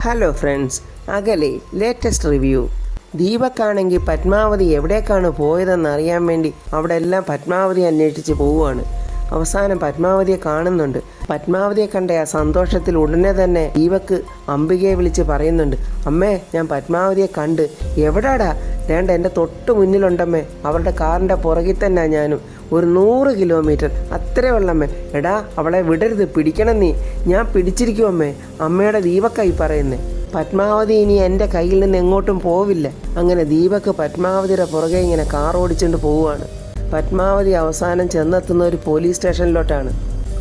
Hello friends, അകലെ latest review. ദീപക്കാണെങ്കിൽ Padmavati എവിടേക്കാണ് പോയതെന്ന് അറിയാൻ വേണ്ടി അവിടെ എല്ലാം പത്മാവതി അന്വേഷിച്ച് പോവുകയാണ്. അവസാനം പത്മാവതിയെ കാണുന്നുണ്ട്. പത്മാവതിയെ കണ്ട ആ സന്തോഷത്തിൽ ഉടനെ തന്നെ ദീപക്ക് അംബികയെ വിളിച്ച് പറയുന്നുണ്ട്, അമ്മേ ഞാൻ പത്മാവതിയെ കണ്ട്. എവിടാടാ? വേണ്ട, എൻ്റെ തൊട്ട് മുന്നിലുണ്ടമ്മേ, അവരുടെ കാറിൻ്റെ പുറകിൽ തന്നെ ഞാനും. ഒരു 100 കിലോമീറ്റർ അത്രേ ഉള്ളമ്മേ. എടാ, അവളെ വിടരുത്, പിടിക്കണം നീ. ഞാൻ പിടിച്ചിരിക്കുമമ്മേ. അമ്മയുടെ ദീപക്കായി പറയുന്നേ. പത്മാവതി ഇനി എൻ്റെ കയ്യിൽ നിന്ന് എങ്ങോട്ടും പോവില്ല. അങ്ങനെ ദീപക്ക് പത്മാവതിയുടെ പുറകെ ഇങ്ങനെ കാർ ഓടിച്ചുകൊണ്ട് പോവുകയാണ്. പത്മാവതി അവസാനം ചെന്നെത്തുന്ന ഒരു പോലീസ് സ്റ്റേഷനിലോട്ടാണ്.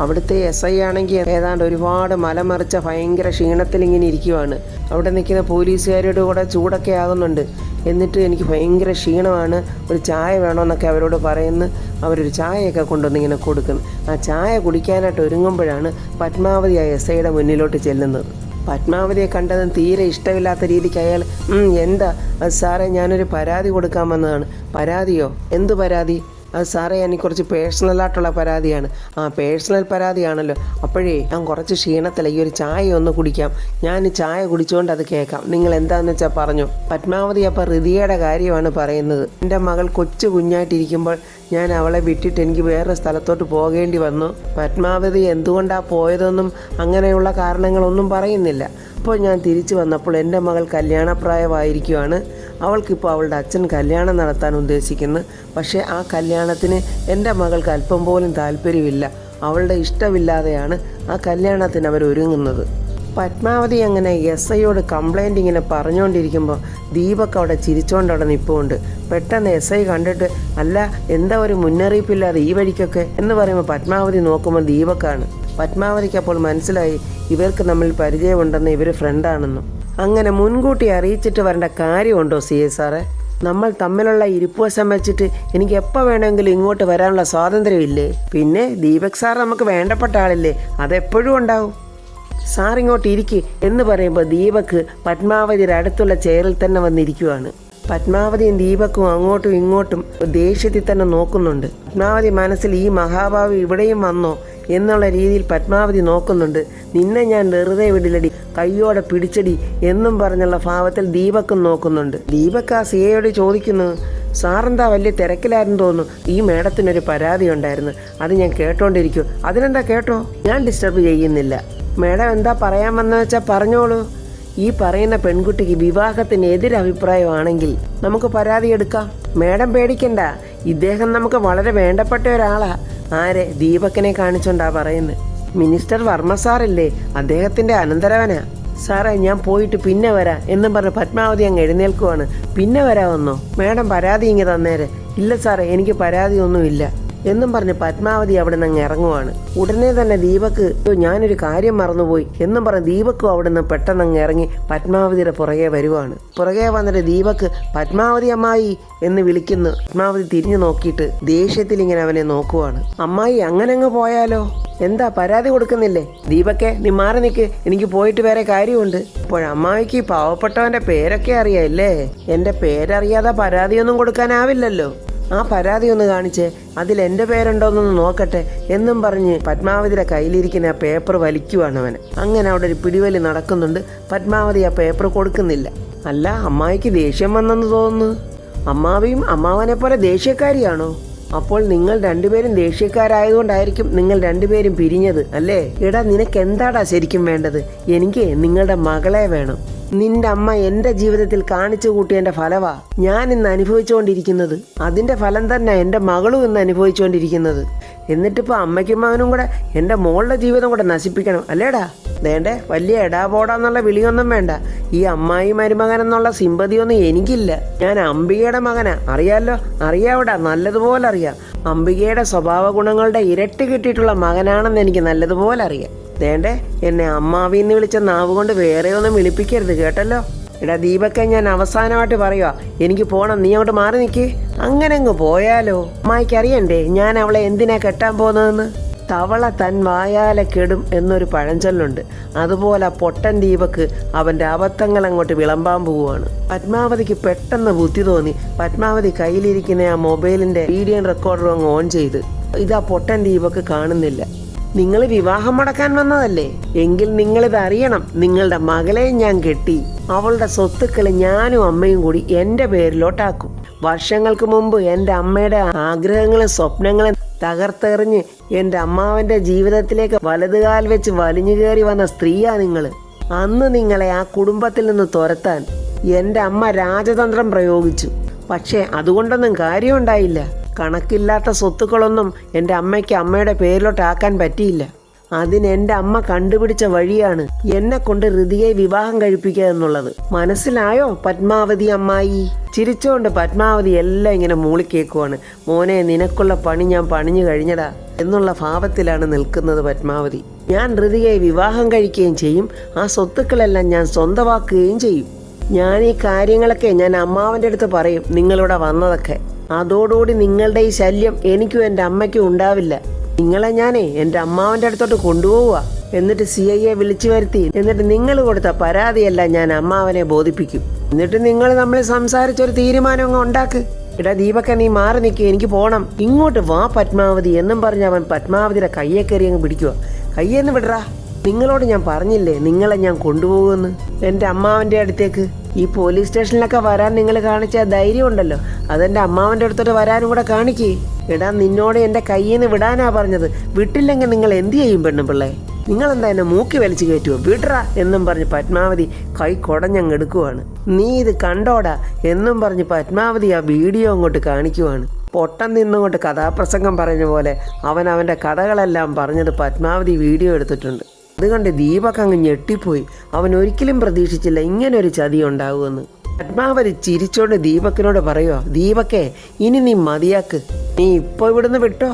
അവിടുത്തെ SI ആണെങ്കിൽ ഏതാണ്ട് ഒരുപാട് മലമറിച്ച ഭയങ്കര ക്ഷീണത്തിൽ ഇങ്ങനെ ഇരിക്കുവാണ്. അവിടെ നിൽക്കുന്ന പോലീസുകാരുടെ കൂടെ ചൂടൊക്കെ ആകുന്നുണ്ട്. എന്നിട്ട് എനിക്ക് ഭയങ്കര ക്ഷീണമാണ്, ഒരു ചായ വേണമെന്നൊക്കെ അവരോട് പറയുന്നു. അവരൊരു ചായയൊക്കെ കൊണ്ടുവന്നിങ്ങനെ കൊടുക്കുന്നു. ആ ചായ കുടിക്കാനായിട്ട് ഒരുങ്ങുമ്പോഴാണ് പത്മാവതി ആ SIയുടെ മുന്നിലോട്ട് ചെല്ലുന്നത്. പത്മാവതിയെ കണ്ടതും തീരെ ഇഷ്ടമില്ലാത്ത രീതിക്ക് അയാൾ എന്താ? അത് സാറേ, ഞാനൊരു പരാതി കൊടുക്കാൻ വന്നതാണ്. പരാതിയോ? എന്ത് പരാതി? അത് സാറേ, എനിക്ക് കുറച്ച് പേഴ്സണലായിട്ടുള്ള പരാതിയാണ്. പേഴ്സണൽ പരാതിയാണല്ലോ. അപ്പോഴേ ഞാൻ കുറച്ച് ക്ഷീണത്തില, ഈ ഒരു ചായ ഒന്ന് കുടിക്കാം. ഞാൻ ചായ കുടിച്ചുകൊണ്ട് അത് കേൾക്കാം. നിങ്ങൾ എന്താണെന്ന് വെച്ചാൽ പറഞ്ഞു. പത്മാവതി അപ്പോൾ ഹൃതിയുടെ കാര്യമാണ് പറയുന്നത്. എൻ്റെ മകൾ കൊച്ചു കുഞ്ഞായിട്ടിരിക്കുമ്പോൾ ഞാൻ അവളെ വിട്ടിട്ട് എനിക്ക് വേറെ സ്ഥലത്തോട്ട് പോകേണ്ടി വന്നു. പത്മാവതി എന്തുകൊണ്ടാണ് പോയതെന്നും അങ്ങനെയുള്ള കാരണങ്ങളൊന്നും പറയുന്നില്ല. അപ്പോൾ ഞാൻ തിരിച്ചു വന്നപ്പോൾ എൻ്റെ മകൾ കല്യാണപ്രായമായിരിക്കുവാണ്. അവൾക്കിപ്പോൾ അവളുടെ അച്ഛൻ കല്യാണം നടത്താൻ ഉദ്ദേശിക്കുന്നു. പക്ഷേ ആ കല്യാണത്തിന് എൻ്റെ മകൾക്ക് അല്പം പോലും താല്പര്യമില്ല. അവളുടെ ഇഷ്ടമില്ലാതെയാണ് ആ കല്യാണത്തിന് അവരൊരുങ്ങുന്നത്. പത്മാവതി അങ്ങനെ SIയോട് കംപ്ലൈൻറ്റ് ഇങ്ങനെ പറഞ്ഞുകൊണ്ടിരിക്കുമ്പോൾ ദീപക്ക് അവിടെ ചിരിച്ചുകൊണ്ട് അവിടെ നിൽപ്പുണ്ട്. പെട്ടെന്ന് SI കണ്ടിട്ട്, അല്ല എന്താ ഒരു മുന്നറിയിപ്പില്ലാതെ ഈ വഴിക്കൊക്കെ എന്ന് പറയുമ്പോൾ പത്മാവതി നോക്കുമ്പോൾ ദീപക്കാണ്. പത്മാവതിക്ക് അപ്പോൾ മനസ്സിലായി ഇവർക്ക് തമ്മിൽ പരിചയമുണ്ടെന്ന്, ഇവർ ഫ്രണ്ടാണെന്നും. അങ്ങനെ മുൻകൂട്ടി അറിയിച്ചിട്ട് വരേണ്ട കാര്യമുണ്ടോ CA സാറേ? നമ്മൾ തമ്മിലുള്ള ഇരിപ്പുവശം വെച്ചിട്ട് എനിക്ക് എപ്പോൾ വേണമെങ്കിലും ഇങ്ങോട്ട് വരാനുള്ള സ്വാതന്ത്ര്യമില്ലേ? പിന്നെ ദീപക് സാർ നമുക്ക് വേണ്ടപ്പെട്ട ആളില്ലേ, അതെപ്പോഴും ഉണ്ടാവും. സാർ ഇങ്ങോട്ട് ഇരിക്ക് എന്ന് പറയുമ്പോൾ ദീപക്ക് പത്മാവതിയുടെ അടുത്തുള്ള ചെയറിൽ തന്നെ വന്നിരിക്കുവാണ്. പത്മാവതിയും ദീപക്കും അങ്ങോട്ടും ഇങ്ങോട്ടും ദേഷ്യത്തിൽ തന്നെ നോക്കുന്നുണ്ട്. പത്മാവതി മനസ്സിൽ ഈ മഹാഭാവി ഇവിടെയും വന്നോ എന്നുള്ള രീതിയിൽ പത്മാവതി നോക്കുന്നുണ്ട്. നിന്നെ ഞാൻ വെറുതെ വിടില്ലടി, കയ്യോടെ പിടിച്ചടി എന്നും പറഞ്ഞുള്ള ഭാവത്തിൽ ദീപക്കും നോക്കുന്നുണ്ട്. ദീപക്ക് ആ CAയോട് ചോദിക്കുന്നു, സാറെന്താ വലിയ തിരക്കിലായിരുന്നു തോന്നുന്നു. ഈ മേഡത്തിനൊരു പരാതി ഉണ്ടായിരുന്നു, അത് ഞാൻ കേട്ടോണ്ടിരിക്കും. അതിനെന്താ, കേട്ടോ, ഞാൻ ഡിസ്റ്റർബ് ചെയ്യുന്നില്ല. മേഡം എന്താ പറയാൻ വന്നെന്ന് വെച്ചാൽ പറഞ്ഞോളൂ. ഈ പറയുന്ന പെൺകുട്ടിക്ക് വിവാഹത്തിന് എതിരഭിപ്രായമാണെങ്കിൽ നമുക്ക് പരാതി എടുക്കാം. മേഡം പേടിക്കണ്ട, ഇദ്ദേഹം നമുക്ക് വളരെ വേണ്ടപ്പെട്ട ഒരാളാ. ആരെ? ദീപക്കിനെ കാണിച്ചോണ്ടാ പറയുന്നത്. മിനിസ്റ്റർ വർമ്മ സാറില്ലേ, അദ്ദേഹത്തിൻ്റെ അനന്തരവനാ. സാറേ, ഞാൻ പോയിട്ട് പിന്നെ വരാം എന്നും പറഞ്ഞ് പത്മാവതി അങ്ങ് എഴുന്നേൽക്കുവാണ്. പിന്നെ വരാമെന്നോ? മേഡം പരാതി ഇങ്ങ് തന്നേരെ. ഇല്ല സാറേ, എനിക്ക് പരാതിയൊന്നുമില്ല എന്നും പറഞ്ഞ് പത്മാവതി അവിടെ നിന്ന് അങ്ങ് ഇറങ്ങുവാണ്. ഉടനെ തന്നെ ദീപക്ക്, ഞാനൊരു കാര്യം മറന്നുപോയി എന്നും പറഞ്ഞ് ദീപക്കും അവിടെ നിന്ന് പെട്ടെന്ന് അങ്ങ് ഇറങ്ങി പത്മാവതിയുടെ പുറകെ വരുവാണ്. പുറകെ വന്നിട്ട് ദീപക്ക് പത്മാവതി അമ്മായി എന്ന് വിളിക്കുന്നു. പത്മാവതി തിരിഞ്ഞു നോക്കിയിട്ട് ദേഷ്യത്തിൽ ഇങ്ങനെ അവനെ നോക്കുവാണ്. അമ്മായി, അങ്ങനെ അങ്ങ് പോയാലോ? എന്താ, പരാതി കൊടുക്കുന്നില്ലേ? ദീപക്കെ, നീ മാറി നിൽക്ക്, എനിക്ക് പോയിട്ട് വേറെ കാര്യമുണ്ട്. അപ്പോഴമ്മായിക്ക് പാവപ്പെട്ടവൻ്റെ പേരൊക്കെ അറിയാമല്ലേ? എൻ്റെ പേരറിയാതെ പരാതിയൊന്നും കൊടുക്കാനാവില്ലല്ലോ. ആ പരാതി ഒന്ന് കാണിച്ചേ, അതിൽ എൻ്റെ പേരുണ്ടോയെന്നൊന്ന് നോക്കട്ടെ എന്നും പറഞ്ഞ് പത്മാവതിയുടെ കയ്യിലിരിക്കുന്ന ആ പേപ്പർ വലിക്കുവാണ് അവൻ. അങ്ങനെ അവിടെ ഒരു പിടിവലി നടക്കുന്നുണ്ട്. പത്മാവതി ആ പേപ്പർ കൊടുക്കുന്നില്ല. അല്ല, അമ്മായിക്ക് ദേഷ്യം വന്നെന്ന് തോന്നുന്നു. അമ്മാവിയും അമ്മാവനെ പോലെ ദേഷ്യക്കാരിയാണോ? അപ്പോൾ നിങ്ങൾ രണ്ടുപേരും ദേഷ്യക്കാരായതുകൊണ്ടായിരിക്കും നിങ്ങൾ രണ്ടുപേരും പിരിഞ്ഞത് അല്ലേ? എടാ, നിനക്ക് എന്താടാ ശരിക്കും വേണ്ടത്? എനിക്ക് നിങ്ങളുടെ മകളെ വേണം. നിന്റെ അമ്മ എൻ്റെ ജീവിതത്തിൽ കാണിച്ചു കൂട്ടിയതിൻ്റെ ഫലവാ ഞാൻ ഇന്ന് അനുഭവിച്ചുകൊണ്ടിരിക്കുന്നത്. അതിൻ്റെ ഫലം തന്നെ എൻ്റെ മകളും ഇന്ന് അനുഭവിച്ചുകൊണ്ടിരിക്കുന്നത്. എന്നിട്ടിപ്പോൾ അമ്മയ്ക്കും മകനും കൂടെ എൻ്റെ മോളുടെ ജീവിതം കൂടെ നശിപ്പിക്കണം അല്ലേടാ? വേണ്ടേ, വലിയ എടാപോടാന്നുള്ള വിളിയൊന്നും വേണ്ട. ഈ അമ്മായി മരുമകൻ എന്നുള്ള സിമ്പതിയൊന്നും എനിക്കില്ല. ഞാൻ അംബികയുടെ മകനാ, അറിയാവിടാ, നല്ലതുപോലെ അറിയാം. അംബികയുടെ സ്വഭാവ ഗുണങ്ങളുടെ ഇരട്ടി കിട്ടിയിട്ടുള്ള മകനാണെന്ന് എനിക്ക് നല്ലതുപോലെ അറിയാം. വേണ്ടേ, എന്നെ അമ്മാവിന്ന് വിളിച്ച നാവ് കൊണ്ട് വേറെ ഒന്നും വിളിപ്പിക്കരുത്, കേട്ടല്ലോ? എടാ ദീപക്കെ, ഞാൻ അവസാനമായിട്ട് പറയുക, എനിക്ക് പോകണം, നീ അങ്ങോട്ട് മാറി നിൽക്ക്. അങ്ങനെ അങ്ങ് പോയാലോ? അമ്മായിക്ക് അറിയണ്ടേ ഞാൻ അവളെ എന്തിനാ കെട്ടാൻ പോകുന്നതെന്ന്? തവള തൻ വായാലെ കെടും എന്നൊരു പഴഞ്ചൊല്ലുണ്ട്. അതുപോലെ പൊട്ടൻ ദീപക്ക് അവൻ്റെ അബദ്ധങ്ങൾ അങ്ങോട്ട് വിളമ്പാൻ പോവുകയാണ്. പത്മാവതിക്ക് പെട്ടെന്ന് ബുദ്ധി തോന്നി. പത്മാവതി കയ്യിലിരിക്കുന്ന ആ മൊബൈലിൻ്റെ വീഡിയോ റെക്കോർഡർ അങ്ങ് ഓൺ ചെയ്ത്. ഇതാ പൊട്ടൻ ദീപക്ക് കാണുന്നില്ല. നിങ്ങൾ വിവാഹം മുടക്കാൻ വന്നതല്ലേ? എങ്കിൽ നിങ്ങളിത് അറിയണം. നിങ്ങളുടെ മകളെ ഞാൻ കെട്ടി അവളുടെ സ്വത്തുക്കൾ ഞാനും അമ്മയും കൂടി എൻ്റെ പേരിലോട്ടാക്കും. വർഷങ്ങൾക്ക് മുമ്പ് എൻ്റെ അമ്മയുടെ ആഗ്രഹങ്ങളും സ്വപ്നങ്ങളും തകർത്തെറിഞ്ഞ് എൻ്റെ അമ്മാവൻ്റെ ജീവിതത്തിലേക്ക് വലതുകാൽ വെച്ച് വലിഞ്ഞു കയറി വന്ന സ്ത്രീയാ നിങ്ങൾ. അന്ന് നിങ്ങളെ ആ കുടുംബത്തിൽ നിന്ന് തുരത്താൻ എൻ്റെ അമ്മ രാജതന്ത്രം പ്രയോഗിച്ചു. പക്ഷേ അതുകൊണ്ടൊന്നും കാര്യമുണ്ടായില്ല. കണക്കില്ലാത്ത സ്വത്തുക്കളൊന്നും എൻ്റെ അമ്മയ്ക്ക് അമ്മയുടെ പേരിലോട്ടാക്കാൻ പറ്റിയില്ല. അതിന് എൻ്റെ അമ്മ കണ്ടുപിടിച്ച വഴിയാണ് എന്നെ കൊണ്ട് ഋതിയെ വിവാഹം കഴിപ്പിക്കുക എന്നുള്ളത്. മനസ്സിലായോ പത്മാവതി അമ്മായി? ചിരിച്ചുകൊണ്ട് പത്മാവതി എല്ലാം ഇങ്ങനെ മൂളിക്കേക്കുവാണ്. മോനെ, നിനക്കുള്ള പണി ഞാൻ പണിഞ്ഞു കഴിഞ്ഞടാ എന്നുള്ള ഭാവത്തിലാണ് നിൽക്കുന്നത് പത്മാവതി. ഞാൻ ഋതിയെ വിവാഹം കഴിക്കുകയും ചെയ്യും. ആ സ്വത്തുക്കളെല്ലാം ഞാൻ സ്വന്തമാക്കുകയും ചെയ്യും. ഞാൻ ഈ കാര്യങ്ങളൊക്കെ ഞാൻ അമ്മാവൻ്റെ അടുത്ത് പറയും, നിങ്ങളിവിടെ വന്നതൊക്കെ. അതോടുകൂടി നിങ്ങളുടെ ഈ ശല്യം എനിക്കും എൻ്റെ അമ്മയ്ക്കും ഉണ്ടാവില്ല. നിങ്ങളെ ഞാനേ എൻ്റെ അമ്മാവൻ്റെ അടുത്തോട്ട് കൊണ്ടുപോവുക. എന്നിട്ട് CIയെ വിളിച്ചു വരുത്തി എന്നിട്ട് നിങ്ങൾ കൊടുത്ത പരാതിയെല്ലാം ഞാൻ അമ്മാവനെ ബോധിപ്പിക്കും. എന്നിട്ട് നിങ്ങൾ നമ്മൾ സംസാരിച്ചൊരു തീരുമാനം അങ്ങ് ഉണ്ടാക്ക്. എടാ ദീപക്ക, നീ മാറി നിൽക്കുക, എനിക്ക് പോകണം. ഇങ്ങോട്ട് വാ പത്മാവതി എന്നും പറഞ്ഞ് അവൻ പത്മാവതിയുടെ കയ്യെ കയറി അങ്ങ് പിടിക്കുക. കയ്യെന്ന് വിടറാ. നിങ്ങളോട് ഞാൻ പറഞ്ഞില്ലേ നിങ്ങളെ ഞാൻ കൊണ്ടുപോകുമെന്ന് എൻ്റെ അമ്മാവൻ്റെ അടുത്തേക്ക്. ഈ പോലീസ് സ്റ്റേഷനിലൊക്കെ വരാൻ നിങ്ങൾ കാണിച്ച ധൈര്യം ഉണ്ടല്ലോ, അതെൻ്റെ അമ്മാവൻ്റെ അടുത്തോട്ട് വരാനും കൂടെ കാണിക്കേ. എടാ, നിന്നോട് എൻ്റെ കയ്യിൽ നിന്ന് വിടാനാ പറഞ്ഞത്. വിട്ടില്ലെങ്കിൽ നിങ്ങൾ എന്ത് ചെയ്യും പെണ്ണുപിള്ളേ? നിങ്ങളെന്താ എന്നെ മൂക്കി വലിച്ചു കയറ്റുമോ? വിടറാ എന്നും പറഞ്ഞ് പത്മാവതി കൈ കുടഞ്ഞങ്ങെടുക്കുവാണ്. നീ ഇത് കണ്ടോടാ എന്നും പറഞ്ഞ് പത്മാവതി ആ വീഡിയോ അങ്ങോട്ട് കാണിക്കുവാണ്. പൊട്ടം നിന്നുകൊണ്ട് കഥാപ്രസംഗം പറഞ്ഞ പോലെ അവൻ്റെ കഥകളെല്ലാം പറഞ്ഞത് പത്മാവതി വീഡിയോ എടുത്തിട്ടുണ്ട്. അതുകൊണ്ട് ദീപക് അങ്ങ് ഞെട്ടിപ്പോയി. അവൻ ഒരിക്കലും പ്രതീക്ഷിച്ചില്ല ഇങ്ങനൊരു ചതി ഉണ്ടാകുമെന്ന്. പത്മാവതി ചിരിച്ചോണ്ട് ദീപക്കിനോട് പറയുക, ദീപക്കേ, ഇനി നീ മതിയാക്ക്. നീ ഇപ്പോൾ ഇവിടുന്ന് വിട്ടോ.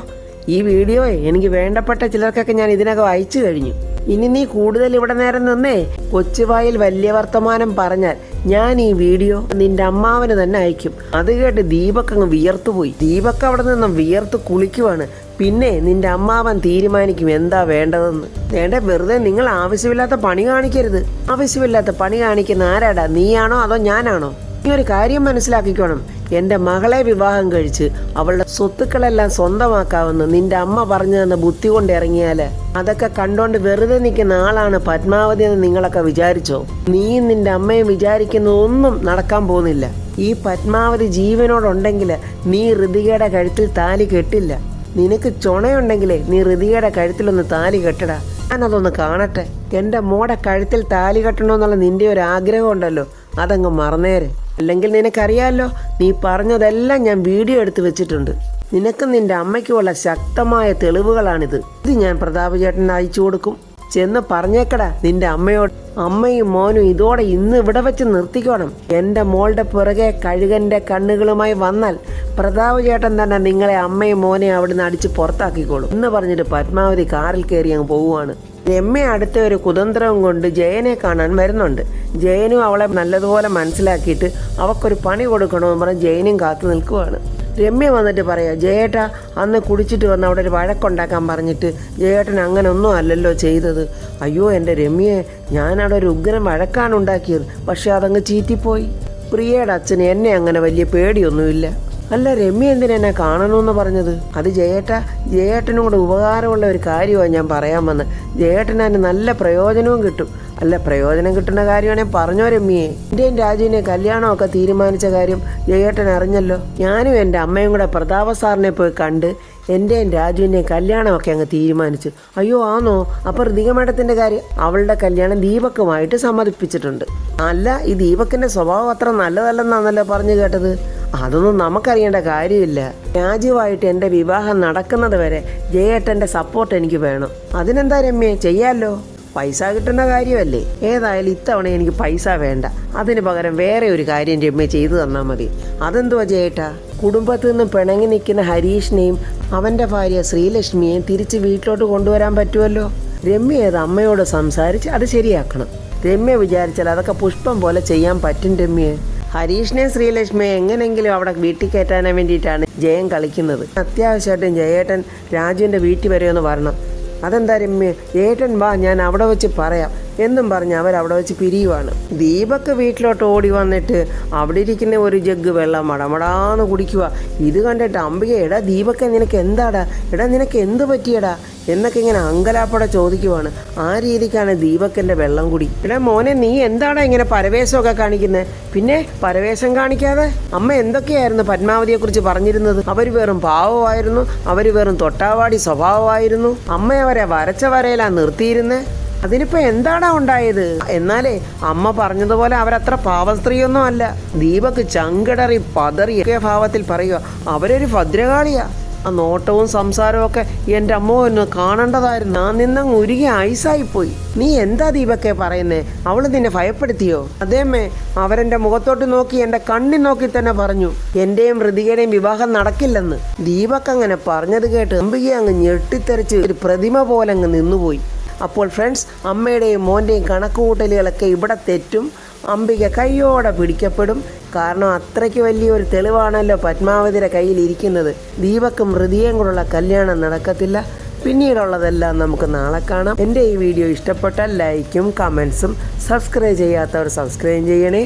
ഈ വീഡിയോ എനിക്ക് വേണ്ടപ്പെട്ട ചിലർക്കൊക്കെ ഞാൻ ഇതിനകം അയച്ചു കഴിഞ്ഞു. ഇനി നീ കൂടുതൽ ഇവിടെ നേരം നിന്നേ കൊച്ചുവായിൽ വലിയ വർത്തമാനം പറഞ്ഞാൽ ഞാൻ ഈ വീഡിയോ നിന്റെ അമ്മാവന് തന്നെ അയക്കും. അത് കേട്ട് ദീപക് അങ്ങ് വിയർത്തുപോയി. ദീപക് അവിടെ നിന്നും വിയർത്ത് കുളിക്കുവാണ്. പിന്നെ നിന്റെ അമ്മാവൻ തീരുമാനിക്കും എന്താ വേണ്ടതെന്ന്. വേണ്ട, വെറുതെ നിങ്ങൾ ആവശ്യമില്ലാത്ത പണി കാണിക്കരുത്. ആവശ്യമില്ലാത്ത പണി കാണിക്കുന്ന ആരാടാ? നീയാണോ അതോ ഞാനാണോ? നീ ഒരു കാര്യം മനസ്സിലാക്കിക്കോണം. എൻ്റെ മകളെ വിവാഹം കഴിച്ച് അവളുടെ സ്വത്തുക്കളെല്ലാം സ്വന്തമാക്കാമെന്ന് നിന്റെ അമ്മ പറഞ്ഞു തന്ന ബുദ്ധി കൊണ്ട് ഇറങ്ങിയാൽ അതൊക്കെ കണ്ടോണ്ട് വെറുതെ നിൽക്കുന്ന ആളാണ് പത്മാവതി എന്ന് നിങ്ങളൊക്കെ വിചാരിച്ചോ? നീയും നിന്റെ അമ്മയും വിചാരിക്കുന്നതൊന്നും നടക്കാൻ പോകുന്നില്ല. ഈ പത്മാവതി ജീവനോടുണ്ടെങ്കിൽ നീ ഋതികയുടെ കഴുത്തിൽ താലി കെട്ടില്ല. നിനക്ക് ചുണയുണ്ടെങ്കിലേ നീ ഋതികയുടെ കഴുത്തിലൊന്ന് താലി കെട്ടടാ. ഞാനതൊന്ന് കാണട്ടെ. എൻ്റെ മോടെ കഴുത്തിൽ താലി കെട്ടണമെന്നുള്ള നിന്റെ ഒരു ആഗ്രഹം ഉണ്ടല്ലോ, അതങ്ങ് മറന്നേരെ. അല്ലെങ്കിൽ നിനക്കറിയാമല്ലോ, നീ പറഞ്ഞതെല്ലാം ഞാൻ വീഡിയോ എടുത്ത് വെച്ചിട്ടുണ്ട്. നിനക്കും നിന്റെ അമ്മയ്ക്കുമുള്ള ശക്തമായ തെളിവുകളാണിത്. ഇത് ഞാൻ പ്രതാപ് ചേട്ടന് അയച്ചു കൊടുക്കും. ചെന്ന് പറഞ്ഞേക്കടാ നിന്റെ അമ്മയോട്. അമ്മയും മോനും ഇതോടെ ഇന്ന് ഇവിടെ വെച്ച് നിർത്തിക്കോണം. എൻ്റെ മോളുടെ പുറകെ കഴുകൻ്റെ കണ്ണുകളുമായി വന്നാൽ പ്രതാപ് ചേട്ടൻ തന്നെ നിങ്ങളെ അമ്മയും മോനെയും അവിടുന്ന് അടിച്ച് പുറത്താക്കിക്കോളും എന്ന് പറഞ്ഞിട്ട് പത്മാവതി കാറിൽ കയറി അങ്ങ് പോവുകയാണ്. രമ്യ അടുത്ത ഒരു കുതന്ത്രവും കൊണ്ട് ജയനെ കാണാൻ വരുന്നുണ്ട്. ജയനും അവളെ നല്ലതുപോലെ മനസ്സിലാക്കിയിട്ട് അവക്കൊരു പണി കൊടുക്കണമെന്ന് പറഞ്ഞ് ജയനും കാത്തു നിൽക്കുവാണ്. രമ്യ വന്നിട്ട് പറയാം, ജയേട്ടാ അന്ന് കുടിച്ചിട്ട് വന്ന് അവിടെ ഒരു വഴക്കുണ്ടാക്കാൻ പറഞ്ഞിട്ട് ജയേട്ടൻ അങ്ങനെ ഒന്നും അല്ലല്ലോ ചെയ്തത്. അയ്യോ എൻ്റെ രമ്യയെ, ഞാനവിടെ ഒരു ഉഗ്രൻ വഴക്കാണ് ഉണ്ടാക്കിയത്. പക്ഷെ അതങ്ങ് ചീറ്റിപ്പോയി. പ്രിയയുടെ അച്ഛന് എന്നെ അങ്ങനെ വലിയ പേടിയൊന്നുമില്ല. അല്ല, രമ്യ എന്തിനെന്നെ കാണണമെന്ന് പറഞ്ഞത്? അത് ജയേട്ടനും കൂടെ ഉപകാരമുള്ള ഒരു കാര്യമാണ് ഞാൻ പറയാൻ വന്നത്. ജയേട്ടന് അതിന് നല്ല പ്രയോജനവും കിട്ടും. അല്ല, പ്രയോജനം കിട്ടുന്ന കാര്യമാണെങ്കിൽ പറഞ്ഞോ രമ്യയെ. എൻ്റെയും രാജുവിനെ കല്യാണമൊക്കെ തീരുമാനിച്ച കാര്യം ജയേട്ടൻ അറിഞ്ഞല്ലോ. ഞാനും എൻ്റെ അമ്മയും കൂടെ പ്രതാപ സാറിനെ പോയി കണ്ട് എൻ്റെയും രാജുവിൻ്റെയും കല്യാണമൊക്കെ അങ്ങ് തീരുമാനിച്ചു. അയ്യോ ആണോ? അപ്പോൾ ഋതിക മേഡത്തിൻ്റെ കാര്യം? അവളുടെ കല്യാണം ദീപക്കുമായിട്ട് സമ്മതിപ്പിച്ചിട്ടുണ്ട്. അല്ല, ഈ ദീപക്കിൻ്റെ സ്വഭാവം അത്ര നല്ലതല്ലെന്നാണല്ലോ പറഞ്ഞു കേട്ടത്. അതൊന്നും നമുക്കറിയേണ്ട കാര്യമില്ല. രാജുവായിട്ട് എൻ്റെ വിവാഹം നടക്കുന്നത് വരെ ജയേട്ടൻ്റെ സപ്പോർട്ട് എനിക്ക് വേണം. അതിനെന്താ രമ്യ, ചെയ്യാമല്ലോ. പൈസ കിട്ടുന്ന കാര്യമല്ലേ. ഏതായാലും ഇത്തവണ എനിക്ക് പൈസ വേണ്ട. അതിന് പകരം വേറെ ഒരു കാര്യം രമ്യ ചെയ്തു തന്നാൽ മതി. അതെന്തുവാ ജയേട്ടാ? കുടുംബത്തിൽ നിന്നും പിണങ്ങി നിൽക്കുന്ന ഹരീഷിനെയും അവൻ്റെ ഭാര്യ ശ്രീലക്ഷ്മിയെയും തിരിച്ച് വീട്ടിലോട്ട് കൊണ്ടുവരാൻ പറ്റുമല്ലോ. രമ്യ ഏത് അമ്മയോട് സംസാരിച്ച് അത് ശരിയാക്കണം. രമ്യ വിചാരിച്ചാൽ അതൊക്കെ പുഷ്പം പോലെ ചെയ്യാൻ പറ്റും രമ്യയെ. ഹരീഷിനെയും ശ്രീലക്ഷ്മിയെ എങ്ങനെയെങ്കിലും അവിടെ വീട്ടിൽ കയറ്റാൻ വേണ്ടിയിട്ടാണ് ജയൻ കളിക്കുന്നത്. അത്യാവശ്യമായിട്ടും ജയേട്ടൻ രാജുവിൻ്റെ വീട്ടിൽ വരെ ഒന്ന് വരണം. അതെന്താ രമ്യ? ജയേട്ടൻ വാ, ഞാൻ അവിടെ വെച്ച് പറയാം. എന്നും പറഞ്ഞ് അവരവിടെ വെച്ച് പിരിയുവാണ്. ദീപക്ക് വീട്ടിലോട്ട് ഓടി വന്നിട്ട് അവിടെ ഇരിക്കുന്ന ഒരു ജഗ് വെള്ളം മടമടാന്ന് കുടിക്കുക. ഇത് കണ്ടിട്ട് അംബിക, എടാ ദീപക്കെ നിനക്ക് എന്താടാ, എടാ നിനക്ക് എന്ത് പറ്റിയടാ എന്നൊക്കെ ഇങ്ങനെ അങ്കലാപ്പോടെ ചോദിക്കുവാണ്. ആ രീതിക്കാണ് ദീപക്കിൻ്റെ വെള്ളം കുടി. എടാ മോനെ, നീ എന്താടാ ഇങ്ങനെ പരവേശമൊക്കെ കാണിക്കുന്നത്? പിന്നെ പരവേശം കാണിക്കാതെ അമ്മ എന്തൊക്കെയായിരുന്നു പത്മാവതിയെക്കുറിച്ച് പറഞ്ഞിരുന്നത്? അവർ വെറും പാവമായിരുന്നു, അവർ വെറും തൊട്ടാവാടി സ്വഭാവമായിരുന്നു, അമ്മയവരെ വരച്ച വരയിലാണ് നിർത്തിയിരുന്നത്. അതിനിപ്പോൾ എന്താടാ ഉണ്ടായത്? എന്നാലേ അമ്മ പറഞ്ഞതുപോലെ അവരത്ര പാവസ്ത്രീയൊന്നും അല്ല. ദീപക്ക് ചങ്കടറി പതറിയ ഭാവത്തിൽ പറയുക, അവരൊരു ഭദ്രകാളിയാ. ആ നോട്ടവും സംസാരവും ഒക്കെ എൻ്റെ അമ്മ ഒന്ന് കാണേണ്ടതായിരുന്നു. ഞാൻ നിന്നങ്ങ് ഉരുകി ഐസായിപ്പോയി. നീ എന്താ ദീപക്കെ പറയുന്നേ? അവൾ നിന്നെ ഭയപ്പെടുത്തിയോ? അതേമ്മേ, അവരെൻ്റെ മുഖത്തോട്ട് നോക്കി എൻ്റെ കണ്ണി നോക്കി തന്നെ പറഞ്ഞു എൻ്റെയും ഹൃതികയുടെയും വിവാഹം നടക്കില്ലെന്ന്. ദീപക്ക് അങ്ങനെ പറഞ്ഞത് കേട്ട് അംബിക അങ്ങ് ഞെട്ടിത്തെറിച്ച് ഒരു പ്രതിമ പോലെ അങ്ങ് നിന്നുപോയി. അപ്പോൾ ഫ്രണ്ട്സ്, അമ്മയുടെയും മോൻ്റെയും കണക്കുകൂട്ടലുകളൊക്കെ ഇവിടെ തെറ്റും. അംബിക കയ്യോടെ പിടിക്കപ്പെടും. കാരണം അത്രയ്ക്ക് വലിയൊരു തെളിവാണല്ലോ പത്മാവതിയുടെ കയ്യിലിരിക്കുന്നത്. ദീപക്കും ഹൃദയം കൂടെയുള്ള കല്യാണം നടക്കത്തില്ല. പിന്നീടുള്ളതെല്ലാം നമുക്ക് നാളെ കാണാം. എൻ്റെ ഈ വീഡിയോ ഇഷ്ടപ്പെട്ടാൽ ലൈക്കും കമൻസും, സബ്സ്ക്രൈബ് ചെയ്യാത്തവർ സബ്സ്ക്രൈബ് ചെയ്യണേ.